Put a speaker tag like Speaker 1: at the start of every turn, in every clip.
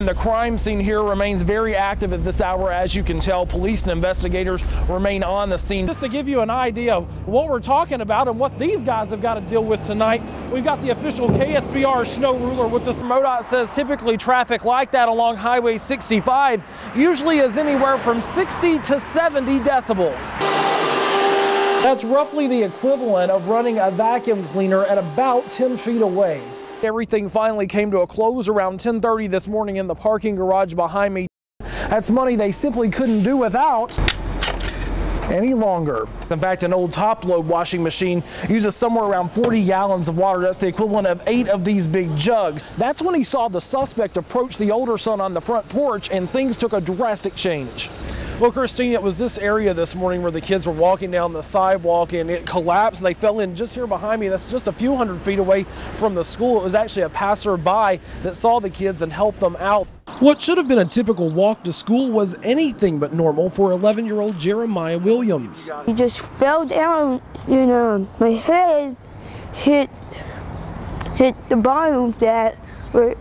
Speaker 1: The crime scene here remains very active at this hour. As you can tell, police and investigators remain on the scene. Just to give you an idea of what we're talking about and what these guys have got to deal with tonight, we've got the official KSBR snow ruler with us. MoDOT says typically traffic like that along Highway 65 usually is anywhere from 60 to 70 decibels. That's roughly the equivalent of running a vacuum cleaner at about 10 feet away. Everything finally came to a close around 10:30 this morning in the parking garage behind me. That's money they simply couldn't do without any longer. In fact, an old top-load washing machine uses somewhere around 40 gallons of water. That's the equivalent of 8 of these big jugs. That's when he saw the suspect approach the older son on the front porch, and things took a drastic change. Well, Christine, it was this area this morning where the kids were walking down the sidewalk and it collapsed and they fell in just here behind me. That's just a few hundred feet away from the school. It was actually a passerby that saw the kids and helped them out. What should have been a typical walk to school was anything but normal for 11-year-old Jeremiah Williams.
Speaker 2: He just fell down, my head hit the bottom of that where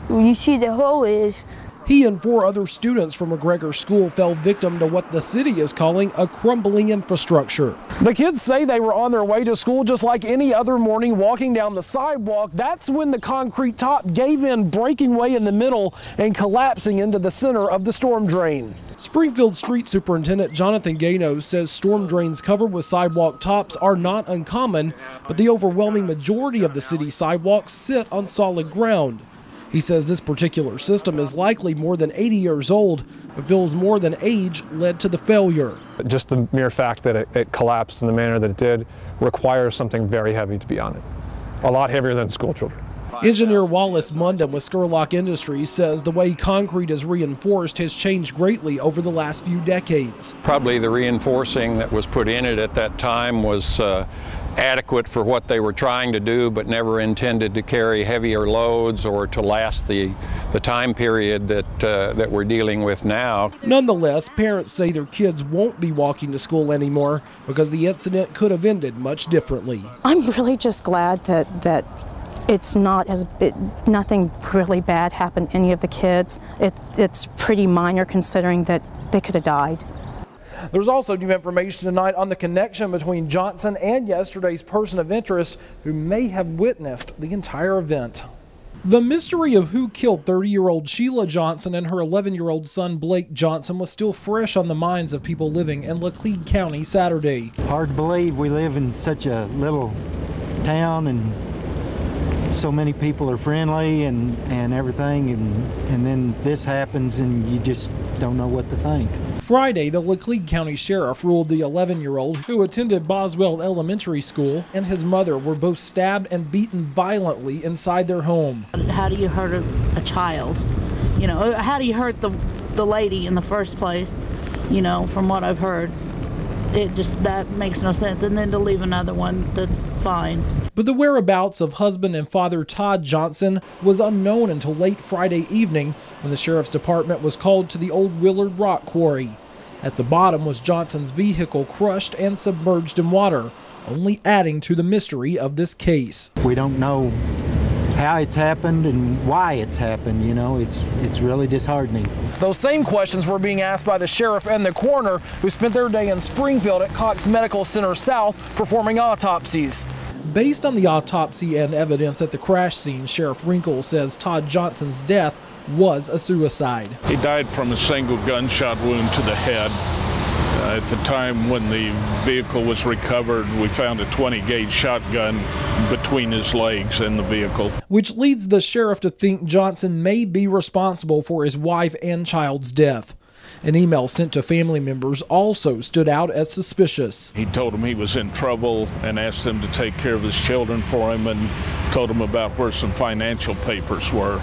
Speaker 2: you see the hole is.
Speaker 1: He and 4 other students from McGregor School fell victim to what the city is calling a crumbling infrastructure. The kids say they were on their way to school just like any other morning, walking down the sidewalk. That's when the concrete top gave in, breaking way in the middle and collapsing into the center of the storm drain. Springfield Street Superintendent Jonathan Gano says storm drains covered with sidewalk tops are not uncommon, but the overwhelming majority of the city's sidewalks sit on solid ground. He says this particular system is likely more than 80 years old, but feels more than age led to the failure.
Speaker 3: Just the mere fact that it collapsed in the manner that it did requires something very heavy to be on it. A lot heavier than school children.
Speaker 1: Engineer Wallace Mundham with Scurlock Industries says the way concrete is reinforced has changed greatly over the last few decades.
Speaker 4: Probably the reinforcing that was put in it at that time was adequate for what they were trying to do, but never intended to carry heavier loads or to last the time period that we're dealing with now.
Speaker 1: Nonetheless, parents say their kids won't be walking to school anymore because the incident could have ended much differently.
Speaker 5: I'm really just glad that it's nothing really bad happened to any of the kids. It's pretty minor considering that they could have died.
Speaker 1: There's also new information tonight on the connection between Johnson and yesterday's person of interest who may have witnessed the entire event. The mystery of who killed 30-year-old Sheila Johnson and her 11-year-old son Blake Johnson was still fresh on the minds of people living in Laclede County Saturday.
Speaker 6: Hard to believe we live in such a little town and so many people are friendly and everything, and then this happens and you just don't know what to think.
Speaker 1: Friday, the Laclede County Sheriff ruled the 11-year-old who attended Boswell Elementary School and his mother were both stabbed and beaten violently inside their home.
Speaker 7: How do you hurt a child? How do you hurt the lady in the first place? From what I've heard, that makes no sense. And then to leave another one, that's fine.
Speaker 1: But the whereabouts of husband and father Todd Johnson was unknown until late Friday evening when the sheriff's department was called to the old Willard Rock Quarry. At the bottom was Johnson's vehicle crushed and submerged in water, only adding to the mystery of this case.
Speaker 6: We don't know how it's happened and why it's happened, it's really disheartening.
Speaker 1: Those same questions were being asked by the sheriff and the coroner who spent their day in Springfield at Cox Medical Center South performing autopsies. Based on the autopsy and evidence at the crash scene, Sheriff Wrinkle says Todd Johnson's death was a suicide.
Speaker 8: He died from a single gunshot wound to the head. At the time when the vehicle was recovered, we found a 20-gauge shotgun between his legs and the vehicle.
Speaker 1: Which leads the sheriff to think Johnson may be responsible for his wife and child's death. An email sent to family members also stood out as suspicious.
Speaker 8: He told them he was in trouble and asked them to take care of his children for him and told them about where some financial papers were.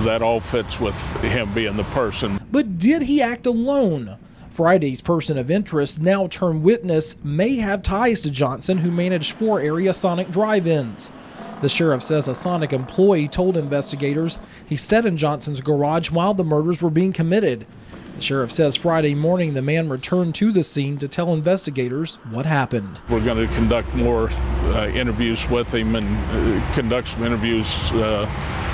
Speaker 8: That all fits with him being the person.
Speaker 1: But did he act alone? Friday's person of interest, now turned witness, may have ties to Johnson, who managed 4 area Sonic drive-ins. The sheriff says a Sonic employee told investigators he sat in Johnson's garage while the murders were being committed. The sheriff says Friday morning the man returned to the scene to tell investigators what happened.
Speaker 8: We're going to conduct more interviews with him and conduct some interviews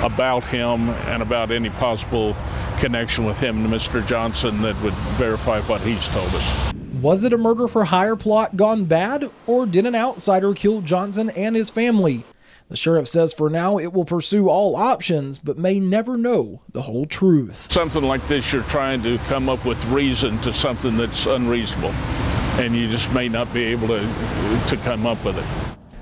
Speaker 8: about him and about any possible connection with him and Mr. Johnson that would verify what he's told us.
Speaker 1: Was it a murder for hire plot gone bad, or did an outsider kill Johnson and his family? The sheriff says for now it will pursue all options, but may never know the whole truth.
Speaker 8: Something like this, you're trying to come up with reason to something that's unreasonable, and you just may not be able to come up with it.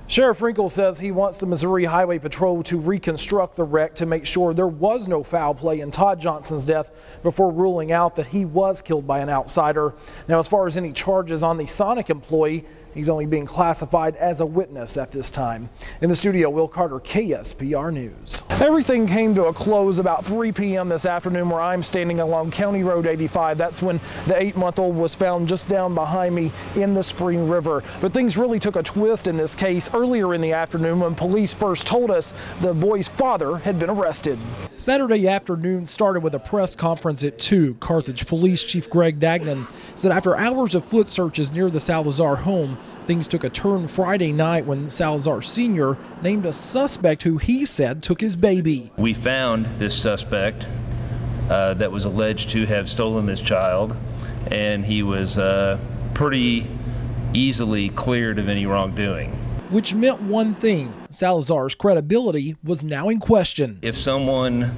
Speaker 1: Sheriff Wrinkle says he wants the Missouri Highway Patrol to reconstruct the wreck to make sure there was no foul play in Todd Johnson's death before ruling out that he was killed by an outsider. Now, as far as any charges on the Sonic employee, he's only being classified as a witness at this time. In the studio, Will Carter, KSPR News. Everything came to a close about 3 p.m. this afternoon where I'm standing along County Road 85. That's when the 8-month-old was found just down behind me in the Spring River. But things really took a twist in this case earlier in the afternoon when police first told us the boy's father had been arrested. Saturday afternoon started with a press conference at 2. Carthage Police Chief Greg Dagnan said after hours of foot searches near the Salazar home, things took a turn Friday night when Salazar Sr. named a suspect who he said took his baby.
Speaker 9: We found this suspect that was alleged to have stolen this child, and he was pretty easily cleared of any wrongdoing.
Speaker 1: Which meant one thing: Salazar's credibility was now in question.
Speaker 9: If someone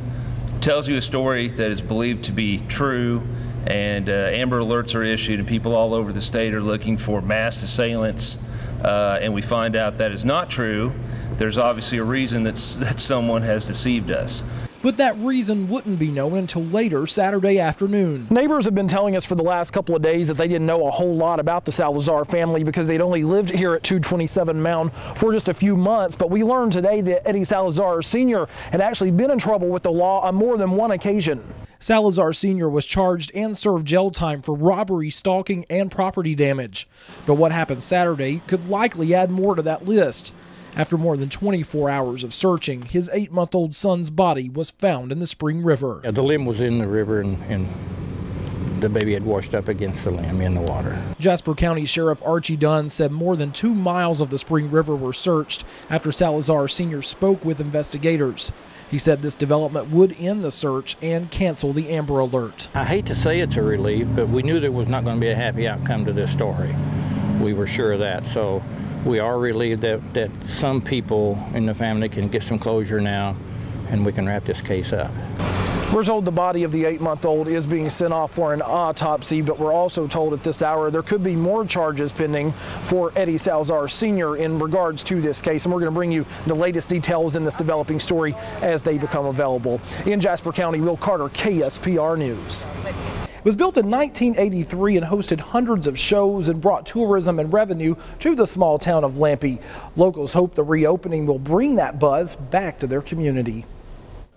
Speaker 9: tells you a story that is believed to be true, and Amber Alerts are issued and people all over the state are looking for masked assailants, and we find out that is not true, there's obviously a reason that someone has deceived us.
Speaker 1: But that reason wouldn't be known until later Saturday afternoon. Neighbors have been telling us for the last couple of days that they didn't know a whole lot about the Salazar family because they'd only lived here at 227 Mound for just a few months. But we learned today that Eddie Salazar Sr. had actually been in trouble with the law on more than one occasion. Salazar Sr. was charged and served jail time for robbery, stalking, and property damage. But what happened Saturday could likely add more to that list. After more than 24 hours of searching, his 8-month-old son's body was found in the Spring River.
Speaker 10: The limb was in the river and the baby had washed up against the limb in the water.
Speaker 1: Jasper County Sheriff Archie Dunn said more than 2 miles of the Spring River were searched after Salazar Sr. spoke with investigators. He said this development would end the search and cancel the Amber Alert.
Speaker 10: I hate to say it's a relief, but we knew there was not going to be a happy outcome to this story. We were sure of that. So we are relieved that some people in the family can get some closure now and we can wrap this case up.
Speaker 1: We're told the body of the 8-month-old is being sent off for an autopsy, but we're also told at this hour there could be more charges pending for Eddie Salazar Sr. in regards to this case, and we're going to bring you the latest details in this developing story as they become available. In Jasper County, Will Carter, KSPR News. It was built in 1983 and hosted hundreds of shows and brought tourism and revenue to the small town of Lampe. Locals hope the reopening will bring that buzz back to their community.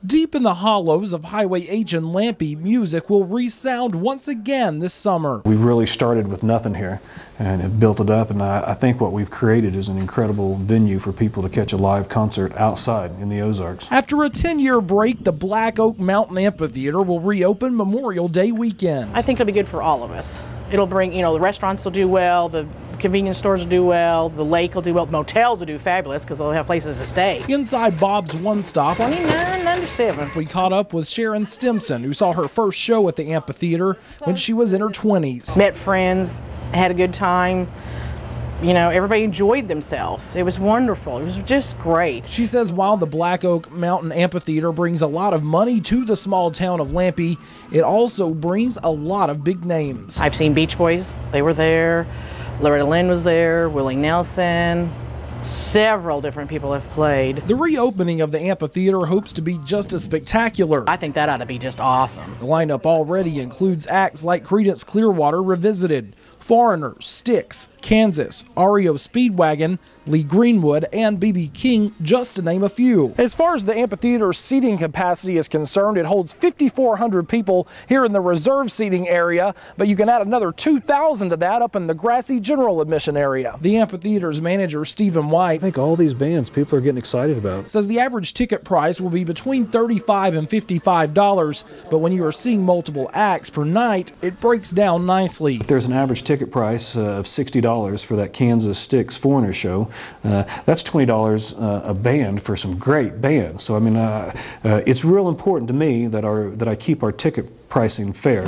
Speaker 1: Deep in the hollows of Highway H in Lampe, music will resound once again this summer.
Speaker 11: We really started with nothing here and have built it up, and I think what we've created is an incredible venue for people to catch a live concert outside in the Ozarks.
Speaker 1: After a 10-year break, the Black Oak Mountain Amphitheater will reopen Memorial Day weekend.
Speaker 12: I think it'll be good for all of us. It'll bring, the restaurants will do well, the convenience stores will do well, the lake will do well, the motels will do fabulous because they'll have places to stay.
Speaker 1: Inside Bob's One Stop,
Speaker 12: $29.97.
Speaker 1: we caught up with Sharon Stimson, who saw her first show at the amphitheater when she was in her 20s.
Speaker 12: Met friends, had a good time. Everybody enjoyed themselves. It was wonderful. It was just great.
Speaker 1: She says while the Black Oak Mountain Amphitheater brings a lot of money to the small town of Lampe, it also brings a lot of big names.
Speaker 12: I've seen Beach Boys. They were there. Loretta Lynn was there. Willie Nelson. Several different people have played.
Speaker 1: The reopening of the amphitheater hopes to be just as spectacular.
Speaker 12: I think that ought to be just awesome.
Speaker 1: The lineup already includes acts like Creedence Clearwater Revisited, Foreigners, Styx, Kansas, REO Speedwagon, Lee Greenwood, and B.B. King, just to name a few. As far as the amphitheater's seating capacity is concerned, it holds 5,400 people here in the reserve seating area, but you can add another 2,000 to that up in the grassy general admission area. The amphitheater's manager, Stephen White,
Speaker 11: I think all these bands people are getting excited about,
Speaker 1: says the average ticket price will be between $35 and $55, but when you are seeing multiple acts per night, it breaks down nicely.
Speaker 11: There's an average ticket price of $60 for that Kansas Sticks Foreigner show. That's $20 a band for some great bands. So I mean, it's real important to me that I keep our ticket pricing fair.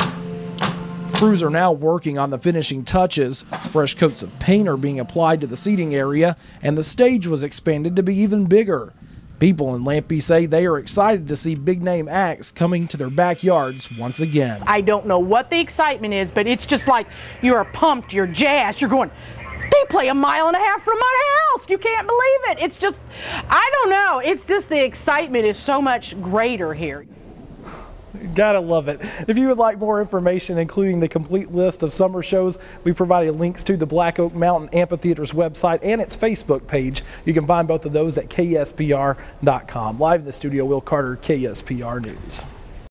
Speaker 1: Crews are now working on the finishing touches. Fresh coats of paint are being applied to the seating area, and the stage was expanded to be even bigger. People in Lampe say they are excited to see big-name acts coming to their backyards once again.
Speaker 12: I don't know what the excitement is, but it's just like you're pumped, you're jazzed, you're going, they play 1.5 miles from my house. You can't believe it. It's just, I don't know. It's just the excitement is so much greater here.
Speaker 1: Gotta love it. If you would like more information, including the complete list of summer shows, we provided links to the Black Oak Mountain Amphitheater's website and its Facebook page. You can find both of those at KSPR.com. Live in the studio, Will Carter, KSPR News.